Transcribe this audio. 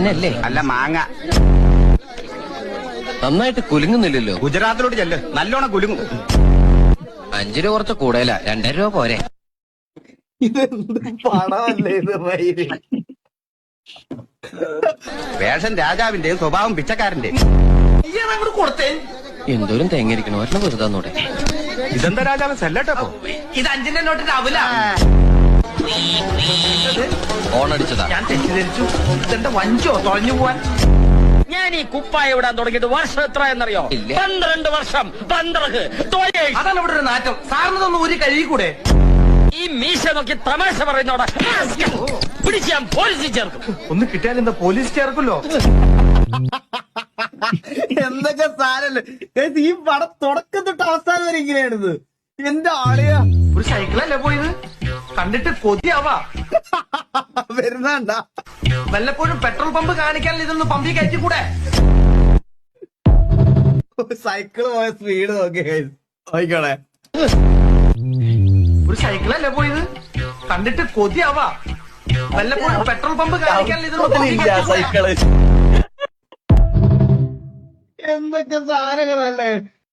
അല്ലേ? അല്ല മാങ്ങ. നന്നായിട്ട് കുലുങ്ങുന്നില്ലല്ലോ. ഗുജറാത്തിലോട്ട് ചെല്ല്, നല്ലോണം കുലുങ്ങും. 5 രൂപ കുറച്ച് കൂടുതലാ, 2 രൂപ പോരെ. ഇതെന്ത് പടമല്ലേ ഇത് വൈരി? വേഷം രാജാവിന്റെയും സ്വഭാവം പിച്ചക്കാരന്റെ. കൊടുത്തേ. എന്തോരം തേങ്ങയിരിക്കണോ, ഒരെണ്ണം വെറുതെ നോടെ. ഇതെന്താ രാജാവ് സെല്ലട്ടോ? ഇത് 5-ന്റെ നോട്ടിന്റെ അവല. ഓണടിച്ചതാ. ഞാൻ തെറ്റിദ്ധരിച്ചു. ഇതെന്താ വഞ്ചോ തുഴഞ്ഞു പോവാൻ? ഞാൻ ഈ കുപ്പായ ഇടാൻ തുടങ്ങിയിട്ട് വർഷം എത്ര എന്നറിയോ? ഇല്ല. 12 വർഷം. 12. അതാണ് ഇവിടെ ഒരു നാറ്റം. സാറിനതൊന്ന് ഊരി കഴുകിക്കൂടെ? ഈ മീശ നോക്കി തമാശ പറയുന്നോടാ. പിടിച്ച് ഞാൻ പോലീസിൽ ചേർക്കും. ഒന്ന് കിട്ടിയാൽ എന്താ പോലീസ് ചേർക്കല്ലോ. എന്തൊക്കെ സാരല്ലേ ഈ പടം തുടക്കം തൊട്ട് അവസാനം വരെ ഇങ്ങനെയാണിത്. എന്റെ ആളിയാ, ഒരു സൈക്കിളല്ലേ പോയത്? കണ്ടിട്ട് കൊതിയാവാ. വരുന്നണ്ട. വല്ലപ്പോഴും പെട്രോൾ പമ്പ് കാണിക്കാൻ ഇതൊന്ന് പമ്പി കയറ്റിക്കൂടെ? സൈക്കിള് പോയ സ്പീഡ് നോക്കിക്കോളെ. ഒരു സൈക്കിളല്ലേ പോയത്? കണ്ടിട്ട് കൊതിയാവാ. വല്ലപ്പോഴും പെട്രോൾ പമ്പ് കാണിക്കാൻ ഇതൊന്ന് സൈക്കിള്. എന്തൊക്കെ സാധനങ്ങളല്ലേ.